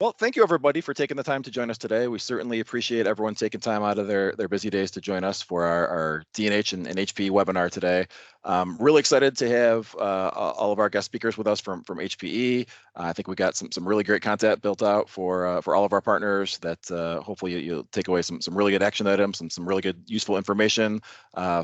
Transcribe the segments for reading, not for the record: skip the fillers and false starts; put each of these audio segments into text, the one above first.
Well, thank you everybody for taking the time to join us today. We certainly appreciate everyone taking time out of their busy days to join us for our D&H and HPE webinar today. Really excited to have all of our guest speakers with us from HPE. I think we got some really great content built out for all of our partners that hopefully you'll take away some really good action items and some really good useful information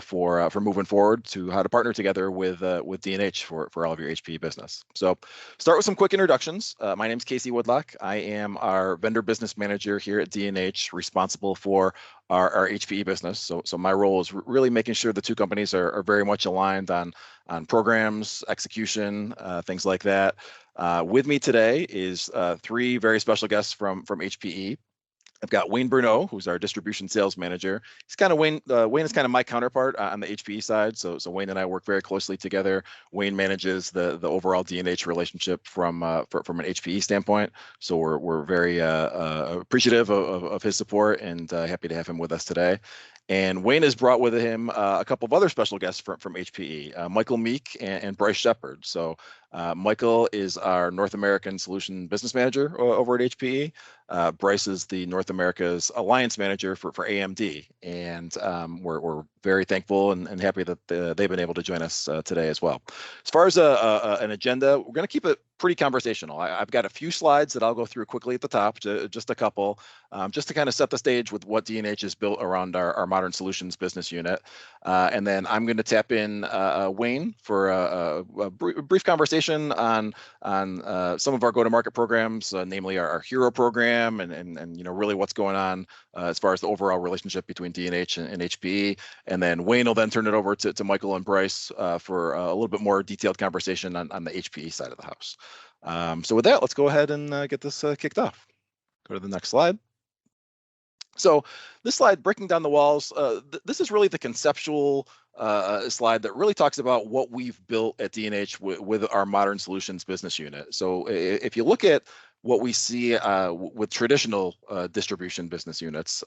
for moving forward to how to partner together with D&H for all of your HPE business. So start with some quick introductions. My name is Casey Woodlock. I am our vendor business manager here at D&H, responsible for our HPE business. So my role is really making sure the two companies are very much aligned on programs, execution, things like that. With me today is three very special guests from HPE. I've got Wayne Bruneau, who's our distribution sales manager. He's kind of Wayne is kind of my counterpart on the HPE side. So Wayne and I work very closely together. Wayne manages the overall D&H relationship from an HPE standpoint. So we're very appreciative of his support and happy to have him with us today. And Wayne has brought with him a couple of other special guests from HPE, Michael Meek and Bryce Shepard. So Michael is our North American Solution Business Manager over at HPE. Bryce is the North America's Alliance Manager for AMD. And we're very thankful and happy that they've been able to join us today as well. As far as an agenda, we're going to keep it pretty conversational. I've got a few slides that I'll go through quickly at the top, just a couple, just to kind of set the stage with what D&H has built around our Modern Solutions business unit. And then I'm going to tap in Wayne for a brief conversation on some of our go-to-market programs, namely our HERO program and really what's going on as far as the overall relationship between D&H and HPE. And then Wayne will then turn it over to Michael and Bryce for a little bit more detailed conversation on the HPE side of the house. So with that, let's go ahead and get this kicked off. Go to the next slide. So this slide, breaking down the walls, this is really the conceptual slide that really talks about what we've built at D&H with our Modern Solutions business unit. So if you look at what we see with traditional distribution business units,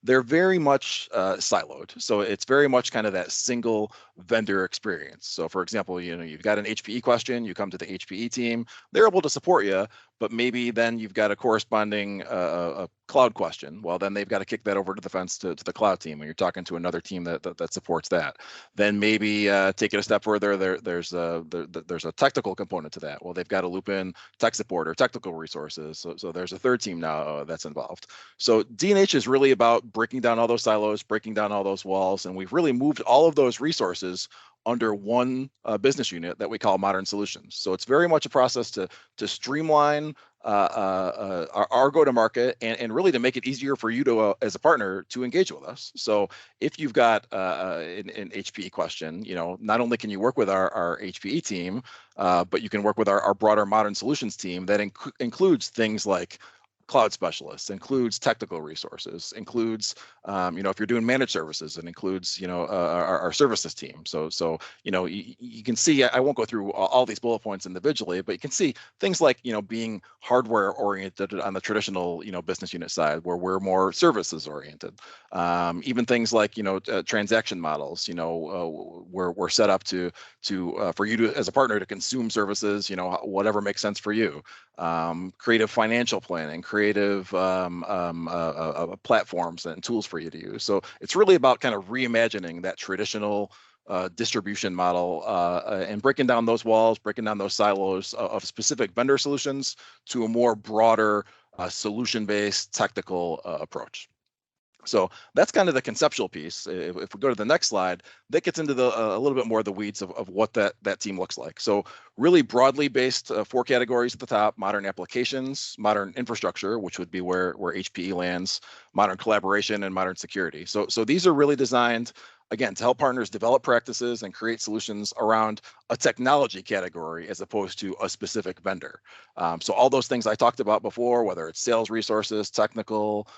they're very much siloed. So it's very much kind of that single vendor experience. So for example, you've got an HPE question, you come to the HPE team, they're able to support you, but maybe then you've got a corresponding a cloud question. Well, then they've got to kick that over to the fence to the cloud team, and you're talking to another team that supports that. Then maybe take it a step further. There's a technical component to that. Well, they've got to loop in tech support or technical resources. So there's a third team now that's involved. So D&H is really about breaking down all those silos, breaking down all those walls, and we've really moved all of those resources under one business unit that we call Modern Solutions. So it's very much a process to streamline our go-to-market and really to make it easier for you to, as a partner, to engage with us. So if you've got an HPE question, not only can you work with our HPE team, but you can work with our broader Modern Solutions team that includes things like cloud specialists, includes technical resources, includes, if you're doing managed services, it includes, our services team. So you can see, I won't go through all these bullet points individually, but you can see things like, being hardware oriented on the traditional, business unit side, where we're more services oriented. Even things like, transaction models, we're set up to for you to, as a partner, to consume services, whatever makes sense for you. Creative financial planning, creative platforms and tools for you to use. So it's really about kind of reimagining that traditional distribution model and breaking down those walls, breaking down those silos of specific vendor solutions to a more broader solution-based technical approach. So that's kind of the conceptual piece. If we go to the next slide, that gets into a little bit more of the weeds of what that team looks like. So really broadly based 4 categories at the top: modern applications, modern infrastructure, which would be where HPE lands, modern collaboration, and modern security. So these are really designed, again, to help partners develop practices and create solutions around a technology category as opposed to a specific vendor. So all those things I talked about before, whether it's sales resources, technical,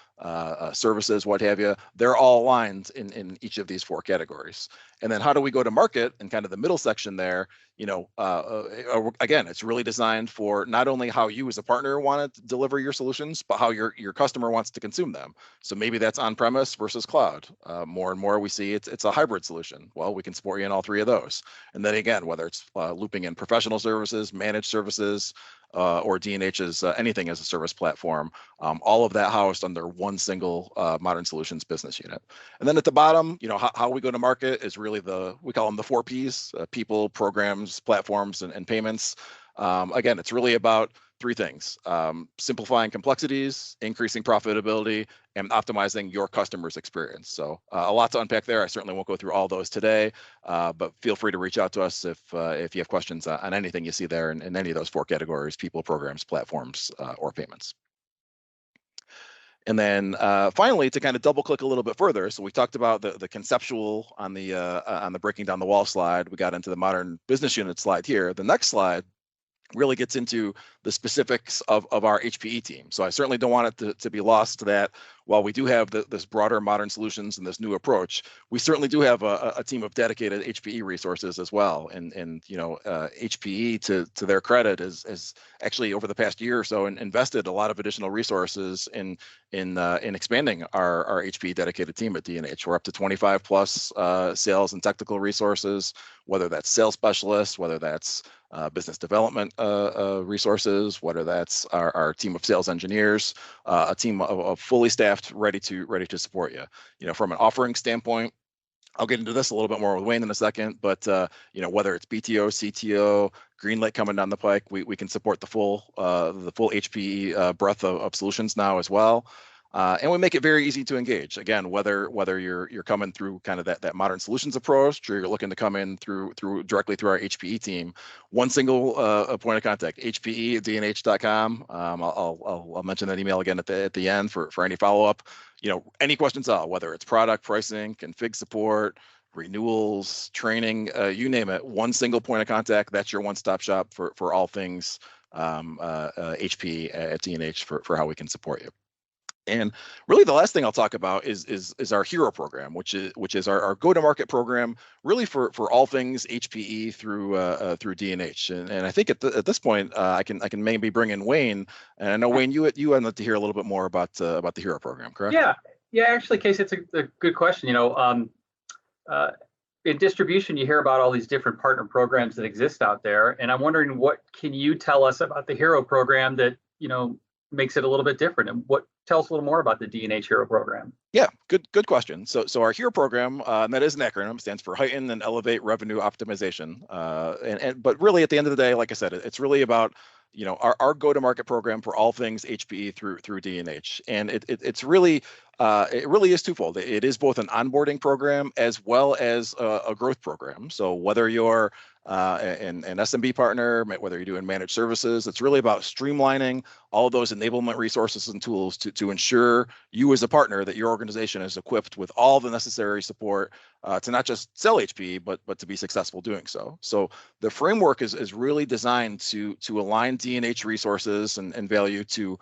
services, what have you, they're all aligned in each of these 4 categories. And then how do we go to market in kind of the middle section there? Again, it's really designed for not only how you as a partner want to deliver your solutions, but how your customer wants to consume them. So maybe that's on-premise versus cloud. More and more we see it's a hybrid solution. Well, we can support you in all 3 of those. And then again, whether it's looping in professional services, managed services, or D&H's anything as a service platform, all of that housed under one single Modern Solutions business unit. And then at the bottom, how we go to market is really we call them the 4 Ps: people, programs, platforms, and payments. Again, it's really about 3 things: simplifying complexities, increasing profitability, and optimizing your customer's experience. So a lot to unpack there. I certainly won't go through all those today, but feel free to reach out to us if you have questions on anything you see there in any of those 4 categories: people, programs, platforms, or payments. And then finally, to kind of double click a little bit further, so we talked about the conceptual on the breaking down the wall slide. We got into the modern business unit slide here. The next slide really gets into the specifics of our HPE team. So I certainly don't want it to be lost that while we do have this broader Modern Solutions and this new approach, we certainly do have a team of dedicated HPE resources as well. And HPE, to their credit, is actually over the past year or so invested a lot of additional resources in expanding our HPE dedicated team at D&H. We're up to 25 plus sales and technical resources, whether that's sales specialists, whether that's business development resources, whether that's our team of sales engineers, a team of fully staffed, ready to support you. From an offering standpoint, I'll get into this a little bit more with Wayne in a second, but whether it's BTO, CTO, GreenLake coming down the pike, we can support the full HPE breadth of solutions now as well. And we make it very easy to engage. Again, whether you're coming through kind of that Modern Solutions approach, or you're looking to come in directly through our HPE team, one single point of contact: HPE@dnh.com. I'll mention that email again at the end for any follow up. Any questions at all, whether it's product pricing, config support, renewals, training, you name it. One single point of contact. That's your one-stop shop for all things HPE at D&H for how we can support you. And really, the last thing I'll talk about is our HERO program, which is our go-to-market program, really for all things HPE through D&H. And I think at this point, I can maybe bring in Wayne. And I know, Wayne, you wanted to hear a little bit more about the HERO program, correct? Yeah. Actually, Casey, it's a good question. In distribution, you hear about all these different partner programs that exist out there, and I'm wondering, what can you tell us about the HERO program that makes it a little bit different, and tell us a little more about the D&H HERO program? Yeah, good question. So our HERO program, and that is an acronym, stands for Heighten and Elevate Revenue Optimization. But really, at the end of the day, like I said, it's really about our go-to-market program for all things HPE through D&H, and it really is twofold. It is both an onboarding program as well as a growth program. So whether you're an SMB partner, whether you're doing managed services, it's really about streamlining all of those enablement resources and tools to ensure you as a partner, that your organization is equipped with all the necessary support to not just sell HPE, but to be successful doing so. So the framework is really designed to align D&H resources and value to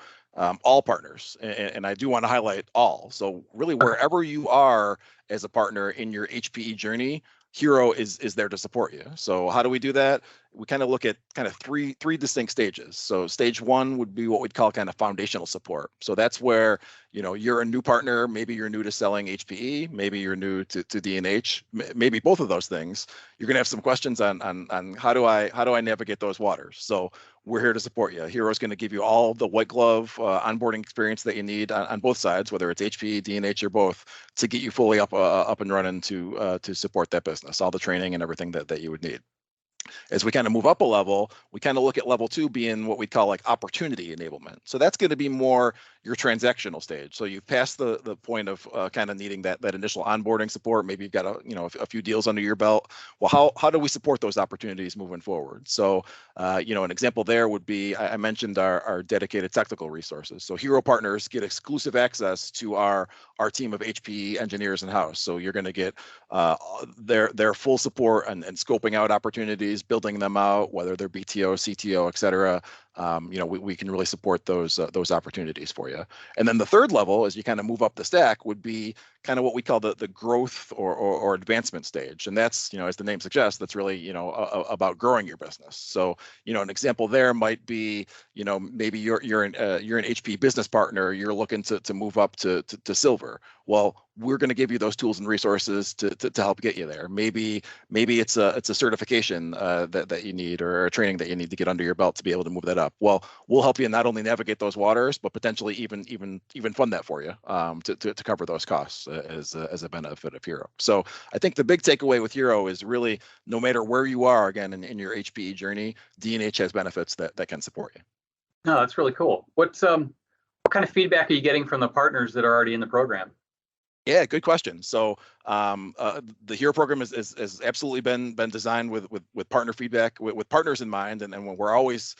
all partners, and I do want to highlight all. So really, wherever you are as a partner in your HPE journey, HERO is there to support you. So how do we do that? We kind of look at three distinct stages. So stage 1 would be what we'd call kind of foundational support. So that's where you're a new partner. Maybe you're new to selling HPE. Maybe you're new to D&H. Maybe both of those things. You're gonna have some questions on how do I navigate those waters. So we're here to support you. HERO is going to give you all the white glove onboarding experience that you need on both sides, whether it's HPE, D&H, or both, to get you fully up and running to support that business, all the training and everything that you would need. As we kind of move up a level, we kind of look at level 2 being what we call like opportunity enablement. So that's going to be more your transactional stage. So you've passed the point of kind of needing that initial onboarding support. Maybe you've got a few deals under your belt. Well, how do we support those opportunities moving forward? So an example there would be, I mentioned our dedicated technical resources. So HERO partners get exclusive access to our team of HPE engineers in-house. So you're going to get their full support and scoping out opportunities, building them out, whether they're BTO, CTO, et cetera. We can really support those opportunities for you. And then the third level, as you kind of move up the stack, would be kind of what we call the growth or advancement stage. And that's, as the name suggests, that's really, about growing your business. So, an example there might be, maybe you're an HPE business partner, you're looking to move up to silver. Well, we're going to give you those tools and resources to help get you there. Maybe it's a certification that you need, or a training that you need to get under your belt to be able to move that up. up. Well, we'll help you not only navigate those waters, but potentially even fund that for you to cover those costs as a benefit of HERO. So I think the big takeaway with HERO is really, no matter where you are, again, in your HPE journey, D&H has benefits that can support you. No, that's really cool. What kind of feedback are you getting from the partners that are already in the program? Yeah, good question. So the HERO program has absolutely been designed with partner feedback, with partners in mind, and when we're always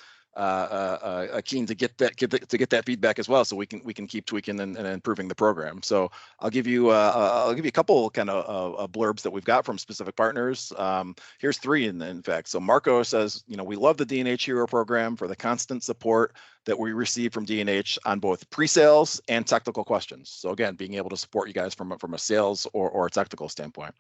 keen to get that feedback as well, so we can keep tweaking and improving the program. So I'll give you a couple kind of blurbs that we've got from specific partners. Here's three in fact. So Marco says, we love the D&H HERO program for the constant support that we receive from D&H on both pre-sales and technical questions. So again, being able to support you guys from a sales or a technical standpoint.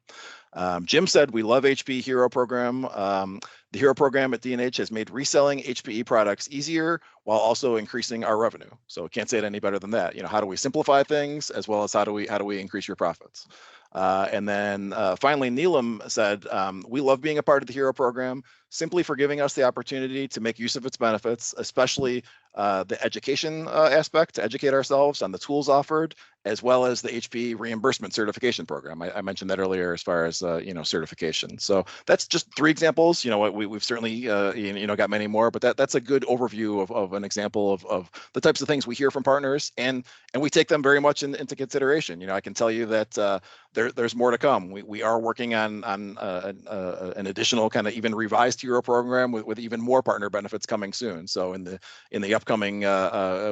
Jim said, we love HPE HERO program. The HERO program at D&H has made reselling HPE products easier while also increasing our revenue. So can't say it any better than that. How do we simplify things, as well as how do we increase your profits? And then finally, Neelam said, we love being a part of the HERO program simply for giving us the opportunity to make use of its benefits, especially the education aspect, to educate ourselves on the tools offered, as well as the HPE reimbursement certification program. I mentioned that earlier as far as certification. So that's just three examples. We've certainly got many more, but that's a good overview of an example of the types of things we hear from partners, and we take them very much into consideration. I can tell you that there's more to come. We are working on an additional kind of even revised HERO program with even more partner benefits coming soon. So in the upcoming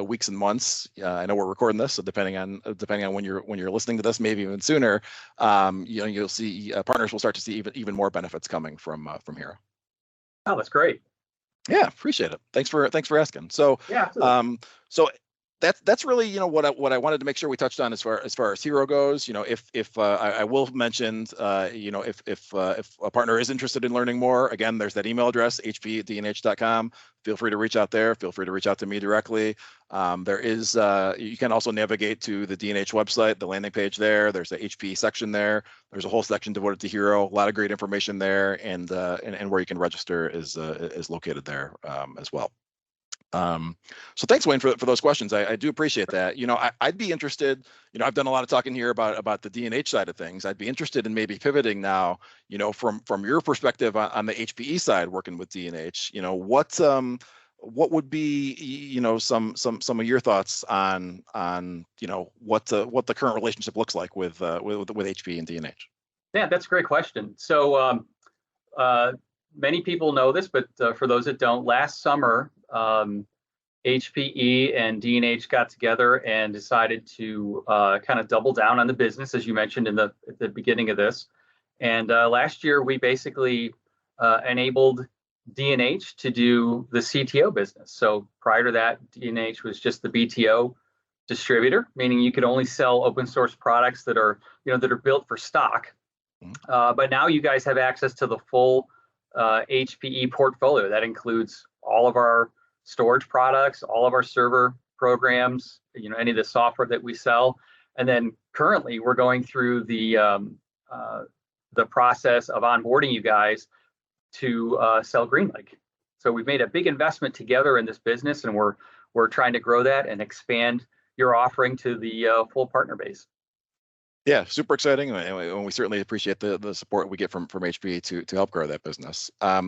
weeks and months, I know we're recording this, so depending on when you're listening to this, maybe even sooner, you'll see partners will start to see even more benefits coming from HERO. Oh, that's great. Yeah, appreciate it. Thanks for asking. So yeah, so that's really what I wanted to make sure we touched on as far as HERO goes. If I will mention, if a partner is interested in learning more, again, there's that email address, hpe@dnh.com. Feel free to reach out there. Feel free to reach out to me directly. There is you can also navigate to the D&H website, the landing page there. There's a HPE section there. There's a whole section devoted to HERO. A lot of great information there, and where you can register is located there as well. So thanks, Wayne, for those questions. I do appreciate that. I'd be interested, I've done a lot of talking here about the D&H side of things. I'd be interested in maybe pivoting now, from your perspective on the HPE side, working with D&H, what would be, some of your thoughts on what the current relationship looks like with HPE and D&H? Yeah, that's a great question. So many people know this, but for those that don't, last summer, HPE and D&H got together and decided to kind of double down on the business, as you mentioned at the beginning of this. And last year, we basically enabled D&H to do the CTO business. So prior to that, D&H was just the BTO distributor, meaning you could only sell open source products that are built for stock. But now you guys have access to the full HPE portfolio. That includes all of our storage products, all of our server programs, any of the software that we sell. And then currently we're going through the process of onboarding you guys to sell GreenLake. So we've made a big investment together in this business, and we're trying to grow that and expand your offering to the full partner base. Yeah, super exciting, and we certainly appreciate the support we get from HPE to help grow that business. I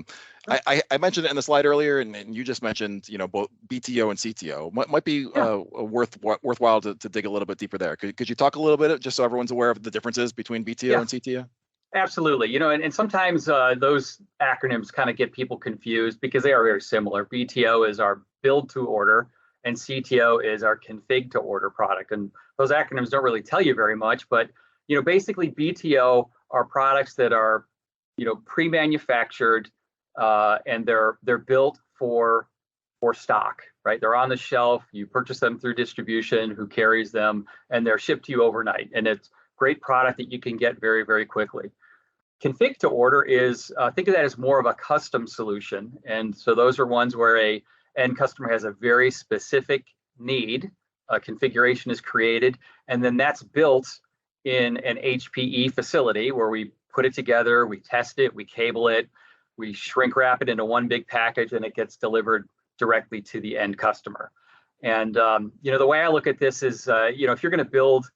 mentioned it in the slide earlier, and you just mentioned both BTO and CTO. Might be worthwhile to dig a little bit deeper there. Could you talk a little bit, just so everyone's aware of the differences between BTO and CTO? Absolutely. And sometimes those acronyms kind of get people confused because they are very similar. BTO is our build to order, and CTO is our config to order product. And those acronyms don't really tell you very much, but basically BTO are products that are pre-manufactured, and they're built for stock, right? They're on the shelf. You purchase them through distribution, who carries them, and they're shipped to you overnight. And it's great product that you can get very, very quickly. Config to order is, think of that as more of a custom solution. And so those are ones where a end customer has a very specific need, a configuration is created, and then that's built in an HPE facility where we put it together, we test it, we cable it, we shrink wrap it into one big package, and it gets delivered directly to the end customer. And the way I look at this is, if you're going to build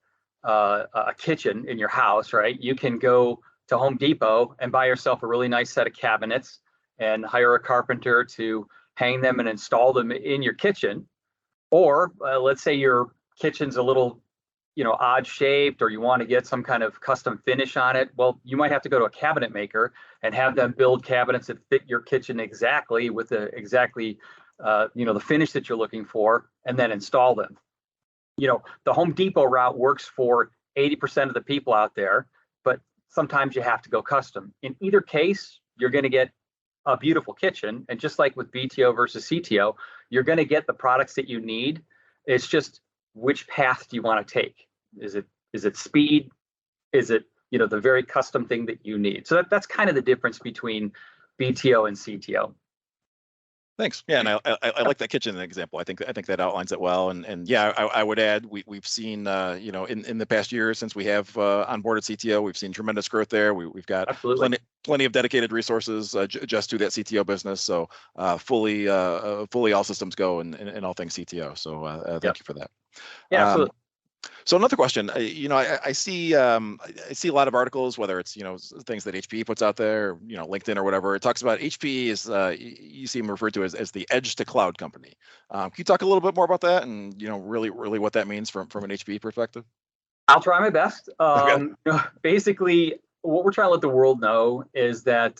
a kitchen in your house, right, you can go to Home Depot and buy yourself a really nice set of cabinets and hire a carpenter to hang them and install them in your kitchen. Or let's say your kitchen's a little, odd shaped, or you want to get some kind of custom finish on it. Well, you might have to go to a cabinet maker and have them build cabinets that fit your kitchen exactly with the finish that you're looking for, and then install them. The Home Depot route works for 80% of the people out there, but sometimes you have to go custom. In either case, you're going to get a beautiful kitchen. And just like with BTO versus CTO, you're going to get the products that you need. It's just, which path do you want to take? Is it speed? Is it, the very custom thing that you need? So that's kind of the difference between BTO and CTO. Thanks. Yeah, and I like that kitchen example. I think that outlines it well. And yeah, I would add we've seen in the past year since we have onboarded CTO, we've seen tremendous growth there. We've got plenty of dedicated resources just to that CTO business. So fully all systems go in all things CTO. So thank you for that. Yeah, absolutely. So another question, I see a lot of articles, whether it's things that HPE puts out there, LinkedIn or whatever. It talks about HPE is you see them referred to as the edge to cloud company. Can you talk a little bit more about that and really what that means from an HPE perspective? I'll try my best. Okay. Basically, what we're trying to let the world know is that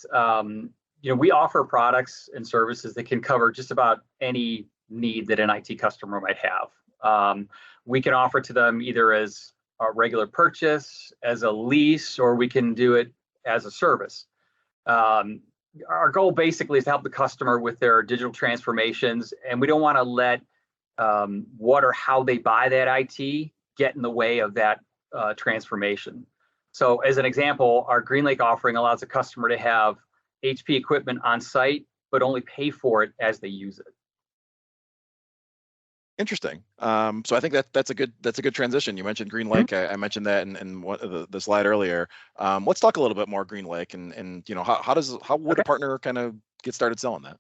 we offer products and services that can cover just about any need that an IT customer might have. We can offer to them either as a regular purchase, as a lease, or we can do it as a service. Our goal basically is to help the customer with their digital transformations, and we don't want to let what or how they buy that IT get in the way of that transformation. So as an example, our GreenLake offering allows a customer to have HP equipment on site, but only pay for it as they use it. Interesting. So I think that's a good transition. You mentioned GreenLake. I mentioned that in the slide earlier. Let's talk a little bit more GreenLake and how would a partner kind of get started selling that?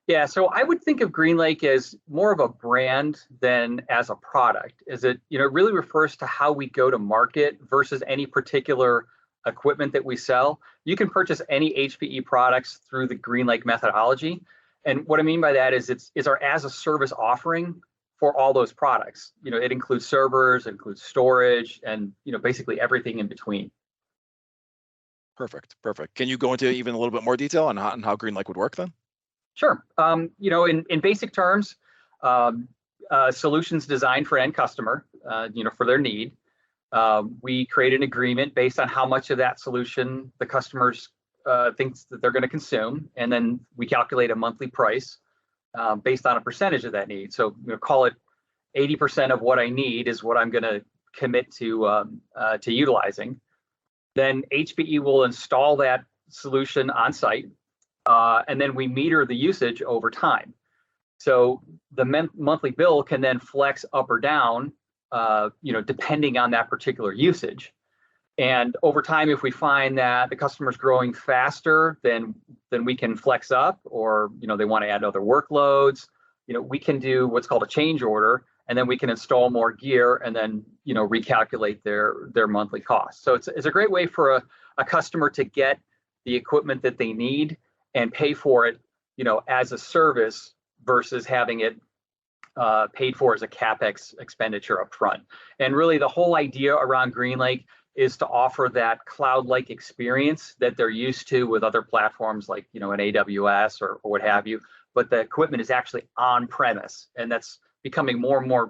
Yeah, so I would think of GreenLake as more of a brand than as a product. It really refers to how we go to market versus any particular equipment that we sell. You can purchase any HPE products through the GreenLake methodology. And what I mean by that is it's our as a service offering for all those products. It includes servers, it includes storage, and basically everything in between. Perfect. Can you go into even a little bit more detail on how GreenLake would work then? Sure. In basic terms, solutions designed for end customer, for their need. We create an agreement based on how much of that solution the customers thinks that they're going to consume, and then we calculate a monthly price based on a percentage of that need. So call it 80% of what I need is what I'm going to commit to utilizing. Then HPE will install that solution on site, and then we meter the usage over time. So the monthly bill can then flex up or down, depending on that particular usage. And over time, if we find that the customer's growing faster, then we can flex up, or they want to add other workloads. We can do what's called a change order, and then we can install more gear and then recalculate their monthly costs. So it's a great way for a customer to get the equipment that they need and pay for it, as a service versus having it paid for as a CapEx expenditure up front. And really, the whole idea around GreenLake is to offer that cloud-like experience that they're used to with other platforms like an AWS or what have you, but the equipment is actually on premise, and that's becoming more and more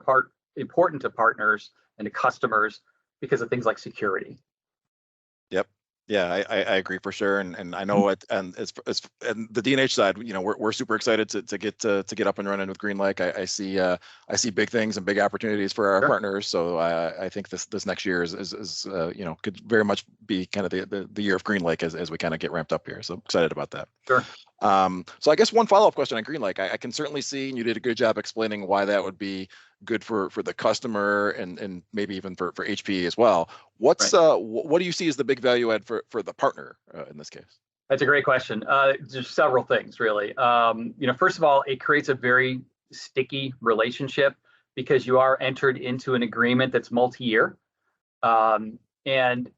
important to partners and to customers because of things like security. Yep. Yeah, I agree for sure, and I know it. And as the D&H side, we're super excited to get up and running with GreenLake. I see big things and big opportunities for our partners. So I think this next year is could very much be kind of the year of GreenLake as we kind of get ramped up here. So excited about that. Sure. So I guess one follow-up question on GreenLake. I can certainly see, and you did a good job explaining why that would be good for the customer and maybe even for HPE as well. What do you see as the big value add for the partner in this case? That's a great question. There's several things, really. First of all, it creates a very sticky relationship because you are entered into an agreement that's multi-year. And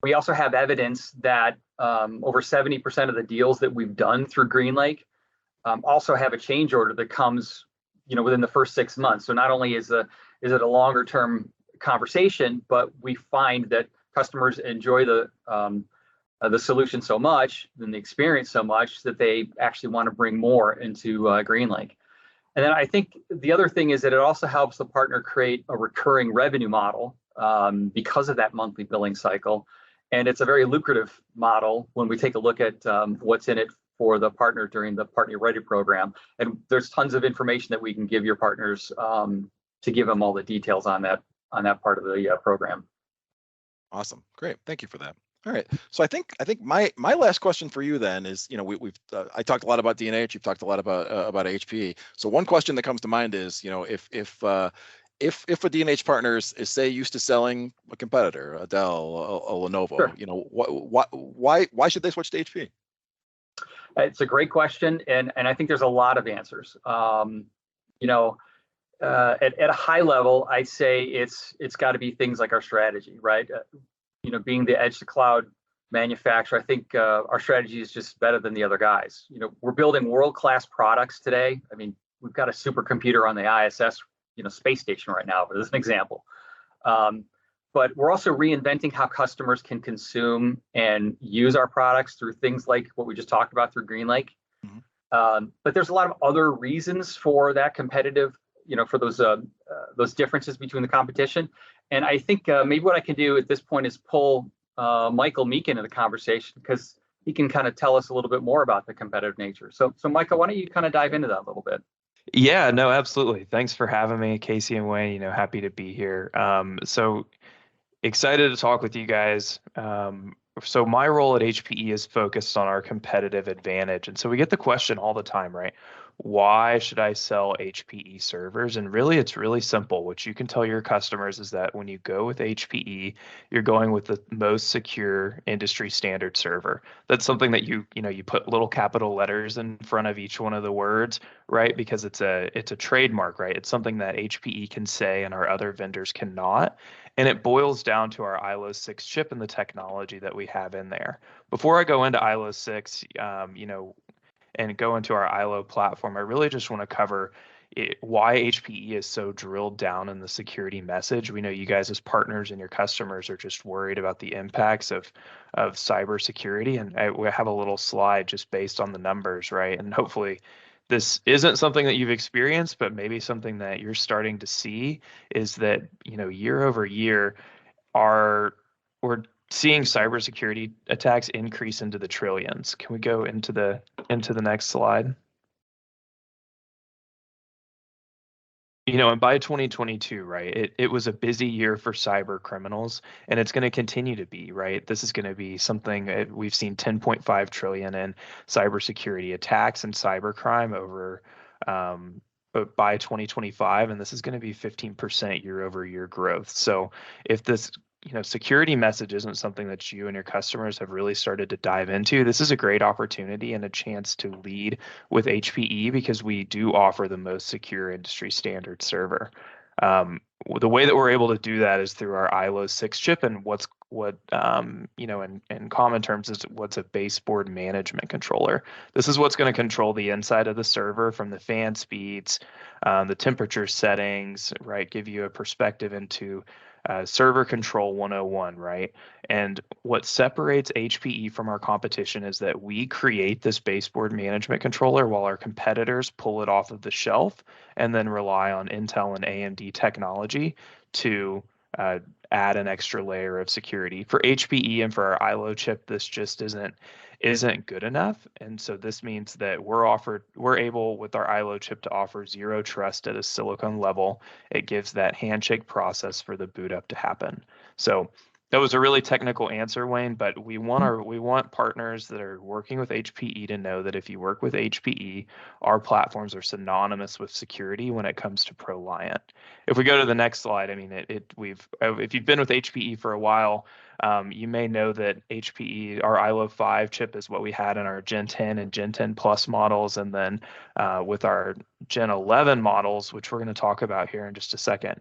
we also have evidence that over 70% of the deals that we've done through GreenLake also have a change order that comes, within the first 6 months. So not only is it a longer term conversation, but we find that customers enjoy the solution so much and the experience so much that they actually want to bring more into GreenLake. And then I think the other thing is that it also helps the partner create a recurring revenue model because of that monthly billing cycle. And it's a very lucrative model when we take a look at what's in it for the partner during the Partner Ready program. And there's tons of information that we can give your partners to give them all the details on that part of the program. Awesome, great, thank you for that. All right, so I think my last question for you then is, we've I talked a lot about D&H, you've talked a lot about HPE. So one question that comes to mind is, if a D&H partner is say used to selling a competitor, a Dell, a Lenovo, sure. why should they switch to HPE? It's a great question, and I think there's a lot of answers. At a high level, I'd say it's got to be things like our strategy, right? Being the edge to cloud manufacturer, I think our strategy is just better than the other guys. We're building world-class products today. I mean, we've got a supercomputer on the ISS, space station right now, as an example. But we're also reinventing how customers can consume and use our products through things like what we just talked about through GreenLake. Mm-hmm. But there's a lot of other reasons for that competitive, for those differences between the competition. And I think maybe what I can do at this point is pull Michael Meek into the conversation because he can kind of tell us a little bit more about the competitive nature. So Michael, why don't you kind of dive into that a little bit? Yeah, no, absolutely. Thanks for having me, Casey and Wayne. Happy to be here. So excited to talk with you guys. So my role at HPE is focused on our competitive advantage. And so we get the question all the time, right? Why should I sell HPE servers? And really, it's really simple. What you can tell your customers is that when you go with HPE, you're going with the most secure industry standard server. That's something that you put little capital letters in front of each one of the words, right? Because it's a trademark, right? It's something that HPE can say and our other vendors cannot. And it boils down to our ILO 6 chip and the technology that we have in there. Before I go into ILO 6, and go into our ILO platform, I really just want to cover why HPE is so drilled down in the security message. We know you guys as partners and your customers are just worried about the impacts of cybersecurity. And we have a little slide just based on the numbers, right? And hopefully this isn't something that you've experienced, but maybe something that you're starting to see is that, year over year, we're seeing cybersecurity attacks increase into the trillions. Can we go into the next slide? And by 2022, right, it was a busy year for cyber criminals, and it's going to continue to be, right? This is going to be something we've seen 10.5 trillion in cybersecurity attacks and cybercrime over by 2025, and this is going to be 15% year over year growth. So if this security message isn't something that you and your customers have really started to dive into, this is a great opportunity and a chance to lead with HPE because we do offer the most secure industry standard server. The way that we're able to do that is through our ILO 6 chip, and in common terms is what's a baseboard management controller. This is what's going to control the inside of the server from the fan speeds, the temperature settings, right? Give you a perspective into server control 101, right? And what separates HPE from our competition is that we create this baseboard management controller while our competitors pull it off of the shelf and then rely on Intel and AMD technology to add an extra layer of security. For HPE and for our ILO chip, this just isn't good enough. And so this means that we're able with our ILO chip to offer zero trust at a silicon level. It gives that handshake process for the boot up to happen. So That was a really technical answer, Wayne, but we want partners that are working with HPE to know that if you work with HPE, our platforms are synonymous with security when it comes to ProLiant. If we go to the next slide, I mean, if you've been with HPE for a while, you may know that HPE, our ILO 5 chip is what we had in our Gen 10 and Gen 10 Plus models, and then with our Gen 11 models, which we're going to talk about here in just a second.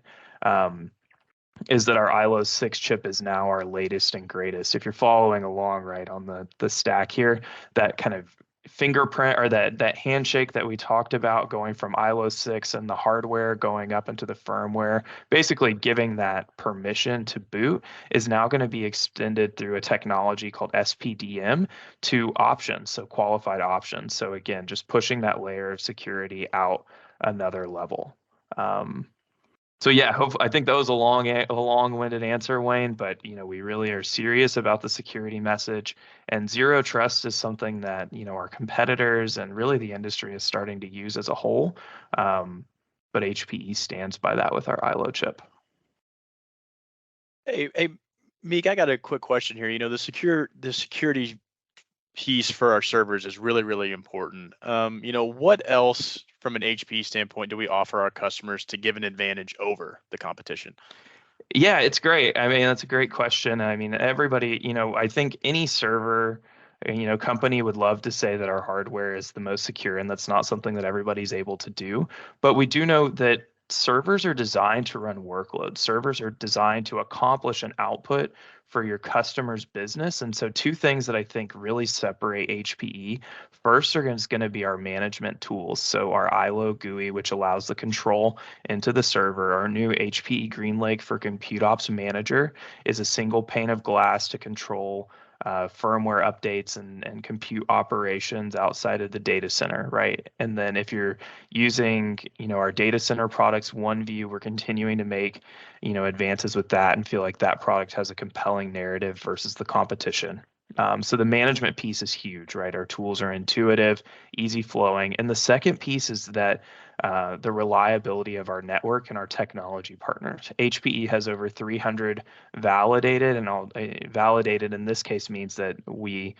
Is that our ILO 6 chip is now our latest and greatest. If you're following along right on the stack here, that kind of fingerprint or that handshake that we talked about going from ILO 6 and the hardware going up into the firmware, basically giving that permission to boot, is now going to be extended through a technology called SPDM to options, so qualified options. So again, just pushing that layer of security out another level. So yeah, I think that was a long-winded answer, Wayne, but we really are serious about the security message, and zero trust is something that our competitors and really the industry is starting to use as a whole. But HPE stands by that with our ILO chip. Hey, Meek, I got a quick question here. The security piece for our servers is really, really important. What else from an HPE standpoint do we offer our customers to give an advantage over the competition? Yeah, it's great. I mean, that's a great question. I mean, everybody, I think any server, company would love to say that our hardware is the most secure, and that's not something that everybody's able to do. But we do know that servers are designed to run workloads. Servers are designed to accomplish an output for your customer's business. And so two things that I think really separate HPE. First are going to be our management tools. So our ILO GUI, which allows the control into the server. Our new HPE GreenLake for Compute Ops Manager is a single pane of glass to control firmware updates and compute operations outside of the data center, right? And then if you're using, our data center products, OneView, we're continuing to make, advances with that and feel like that product has a compelling narrative versus the competition. So the management piece is huge, right? Our tools are intuitive, easy flowing. And the second piece is that the reliability of our network and our technology partners. HPE has over 300 validated, and validated in this case means that we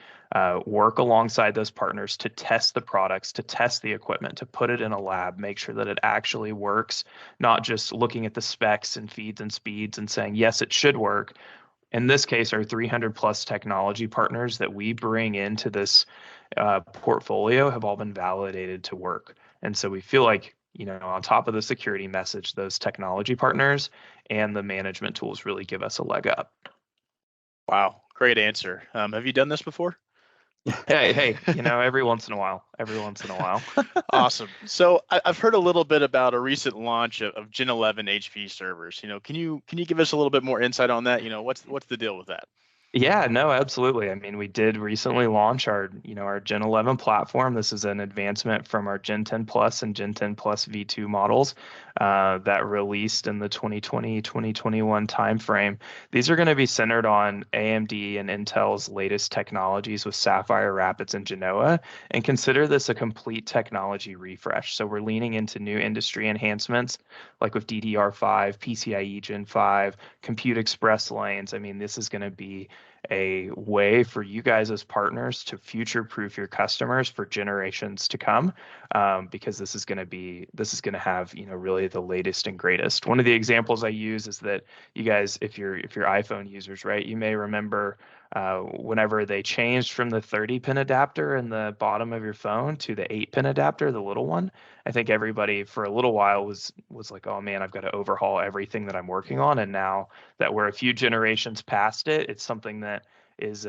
work alongside those partners to test the products, to test the equipment, to put it in a lab, make sure that it actually works, not just looking at the specs and feeds and speeds and saying, yes, it should work. In this case, our 300 plus technology partners that we bring into this portfolio have all been validated to work. And so we feel like, on top of the security message, those technology partners and the management tools really give us a leg up. Wow, great answer. Have you done this before? Hey, every once in a while. Awesome. So I've heard a little bit about a recent launch of Gen 11 HPE servers. Can you give us a little bit more insight on that? What's the deal with that? Yeah, no, absolutely. I mean, we did recently launch our Gen 11 platform. This is an advancement from our Gen 10 Plus and Gen 10 Plus V2 models that released in the 2020-2021 timeframe. These are going to be centered on AMD and Intel's latest technologies with Sapphire Rapids and Genoa, and consider this a complete technology refresh. So we're leaning into new industry enhancements like with DDR5, PCIe Gen 5, Compute Express lanes. I mean, this is going to be a way for you guys as partners to future-proof your customers for generations to come, because this is going to have really the latest and greatest. One of the examples I use is that you guys, if you're iPhone users, right, you may remember whenever they changed from the 30-pin adapter in the bottom of your phone to the 8-pin adapter, the little one. I think everybody for a little while was like, oh man, I've got to overhaul everything that I'm working on. And now that we're a few generations past it, it's something that is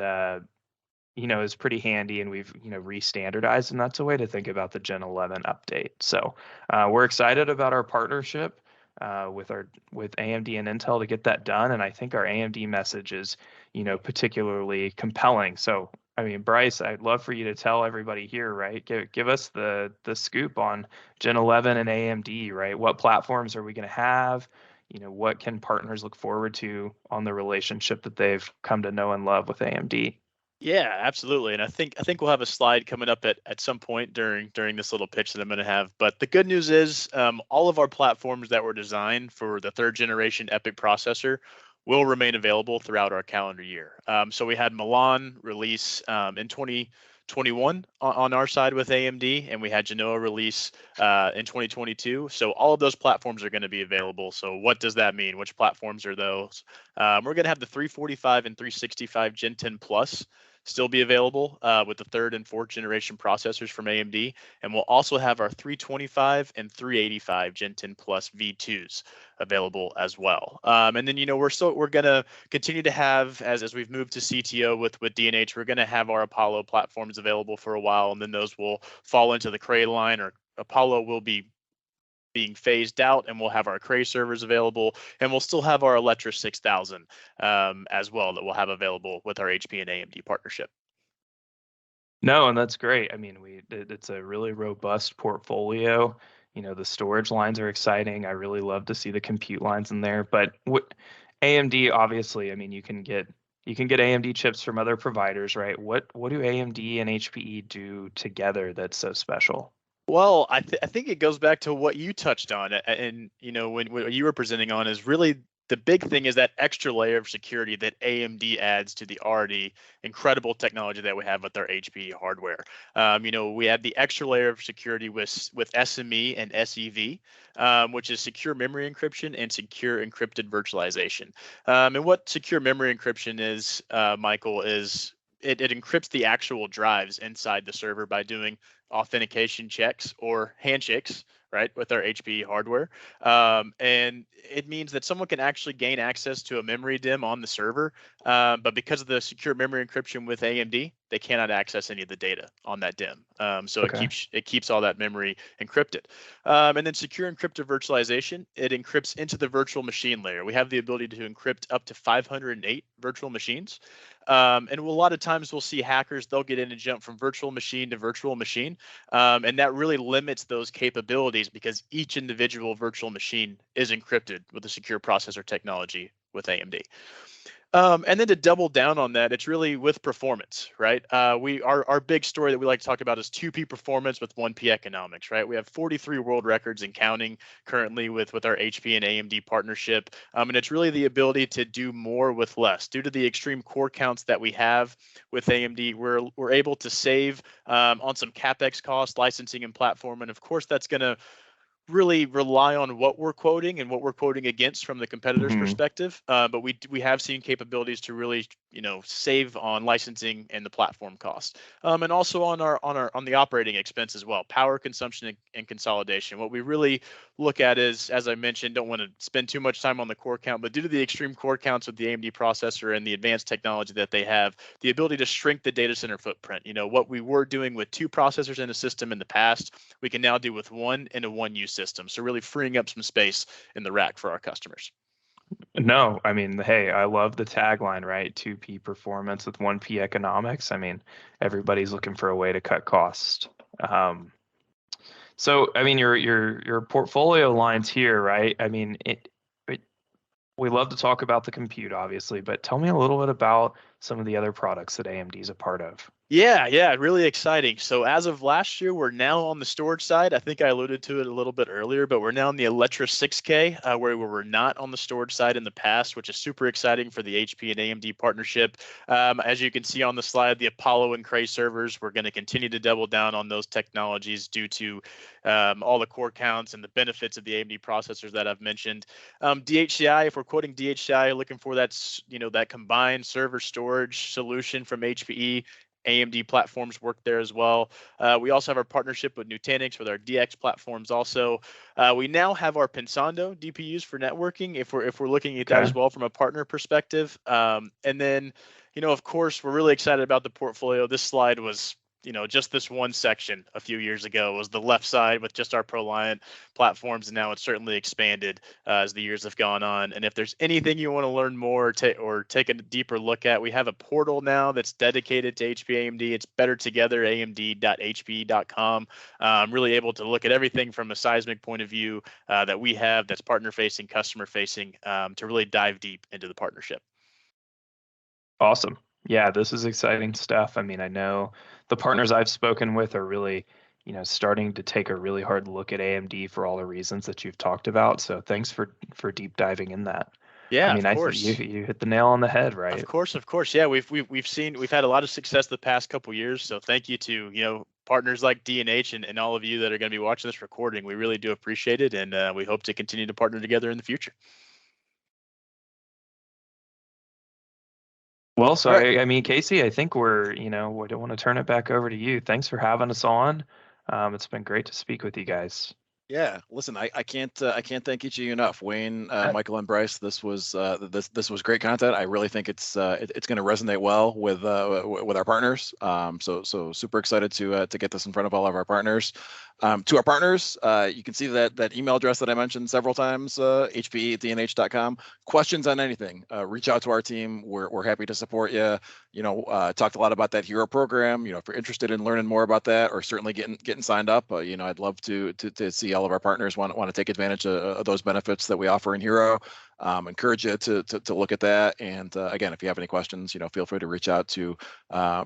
is pretty handy, and we've re-standardized, and that's a way to think about the Gen 11 update. So we're excited about our partnership with AMD and Intel to get that done, and I think our AMD message is particularly compelling. So I mean, Bryce, I'd love for you to tell everybody here, right? Give us the scoop on Gen 11 and AMD, right? What platforms are we going to have? What can partners look forward to on the relationship that they've come to know and love with AMD? Yeah, absolutely. And I think we'll have a slide coming up at some point during this little pitch that I'm going to have. But the good news is all of our platforms that were designed for the 3rd generation EPYC processor will remain available throughout our calendar year. So we had Milan release in 2021 on our side with AMD, and we had Genoa release in 2022. So all of those platforms are going to be available. So what does that mean? Which platforms are those? We're going to have the 345 and 365 Gen 10 Plus still be available with the 3rd and 4th generation processors from AMD. And we'll also have our 325 and 385 Gen 10 Plus V2s available as well. And then, we're going to continue to have, as we've moved to CTO with D&H, we're going to have our Apollo platforms available for a while, and then those will fall into the Cray line, or Apollo will be being phased out, and we'll have our Cray servers available, and we'll still have our Alletra 6000 as well that we'll have available with our HP and AMD partnership. No, and that's great. I mean, it's a really robust portfolio. The storage lines are exciting. I really love to see the compute lines in there. But AMD, obviously, I mean, you can get AMD chips from other providers, right? What do AMD and HPE do together that's so special? Well, I think it goes back to what you touched on, and when what you were presenting on is really the big thing is that extra layer of security that AMD adds to the already incredible technology that we have with our HPE hardware. We have the extra layer of security with SME and SEV, which is secure memory encryption and secure encrypted virtualization. And what secure memory encryption is, Michael, is it encrypts the actual drives inside the server by doing authentication checks or handshakes, right, with our HPE hardware. And it means that someone can actually gain access to a memory DIMM on the server, but because of the secure memory encryption with AMD, they cannot access any of the data on that DIMM. So Okay. it keeps all that memory encrypted. And then secure encrypted virtualization, it encrypts into the virtual machine layer. We have the ability to encrypt up to 508 virtual machines. And a lot of times we'll see hackers, they'll get in and jump from virtual machine to virtual machine. And that really limits those capabilities because each individual virtual machine is encrypted with the secure processor technology with AMD. And then to double down on that, it's really with performance, right? Our big story that we like to talk about is 2P performance with 1P economics, right? We have 43 world records and counting currently with our HP and AMD partnership. And it's really the ability to do more with less. Due to the extreme core counts that we have with AMD, we're able to save on some CapEx costs, licensing and platform. And of course, that's going to really rely on what we're quoting and what we're quoting against from the competitor's perspective. But we have seen capabilities to really save on licensing and the platform cost, and also on the operating expense as well, power consumption and consolidation. What we really look at is, as I mentioned, don't want to spend too much time on the core count, but due to the extreme core counts with the AMD processor and the advanced technology that they have, the ability to shrink the data center footprint. What we were doing with 2 processors in a system in the past, we can now do with 1 in a 1U system. So really freeing up some space in the rack for our customers. No, I mean, hey, I love the tagline, right? 2P performance with 1P economics. I mean, everybody's looking for a way to cut costs. So, I mean, your portfolio lines here, right? I mean, we love to talk about the compute, obviously, but tell me a little bit about some of the other products that AMD is a part of. Yeah, really exciting. So as of last year, we're now on the storage side. I think I alluded to it a little bit earlier, but we're now in the Alletra 6K, where we were not on the storage side in the past, which is super exciting for the HP and AMD partnership. As you can see on the slide, the Apollo and Cray servers, we're going to continue to double down on those technologies due to all the core counts and the benefits of the AMD processors that I've mentioned. DHCI, if we're quoting DHCI, looking for that combined server storage solution from HPE. AMD platforms work there as well. We also have our partnership with Nutanix with our DX platforms. Also, we now have our Pensando DPUs for networking. If we're looking at that as well from a partner perspective, and then of course we're really excited about the portfolio. This slide was just this one section a few years ago was the left side with just our ProLiant platforms, and now it's certainly expanded as the years have gone on. And if there's anything you want to learn more or take a deeper look at, we have a portal now that's dedicated to HP AMD. It's bettertogether.amd.hpe.com. I'm really able to look at everything from a seismic point of view that we have that's partner facing, customer facing, to really dive deep into the partnership. Awesome. Yeah, this is exciting stuff. I mean, I know the partners I've spoken with are really, starting to take a really hard look at AMD for all the reasons that you've talked about. So thanks for deep diving in that. Yeah, I mean, of course. you hit the nail on the head, right? Of course. Yeah, we've had a lot of success the past couple years. So thank you to partners like D&H and all of you that are going to be watching this recording. We really do appreciate it, and we hope to continue to partner together in the future. Well, so All right. I mean, Casey, I think we don't want to turn it back over to you. Thanks for having us on. It's been great to speak with you guys. Yeah, listen, I can't thank each of you enough. Wayne, Michael, and Bryce. This was this was great content. I really think it's going to resonate well with our partners. So super excited to get this in front of all of our partners. To our partners, you can see that email address that I mentioned several times, hpe@dnh.com. Questions on anything, reach out to our team. We're happy to support you. Talked a lot about that HERO program. If you're interested in learning more about that, or certainly getting signed up, I'd love to see all of our partners want to take advantage of those benefits that we offer in HERO. Encourage you to look at that. And again, if you have any questions, feel free to reach out to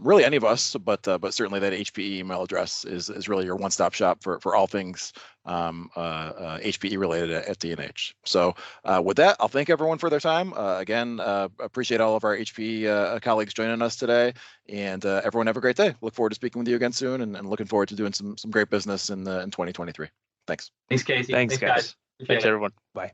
really any of us, but certainly that HPE email address is really your one-stop shop for all things HPE related at D&H. So with that, I'll thank everyone for their time. Again, appreciate all of our HPE colleagues joining us today, and everyone have a great day. Look forward to speaking with you again soon, and looking forward to doing some great business in 2023. Thanks. Thanks, Casey. Thanks, guys. Appreciate Thanks, it. everyone. Bye.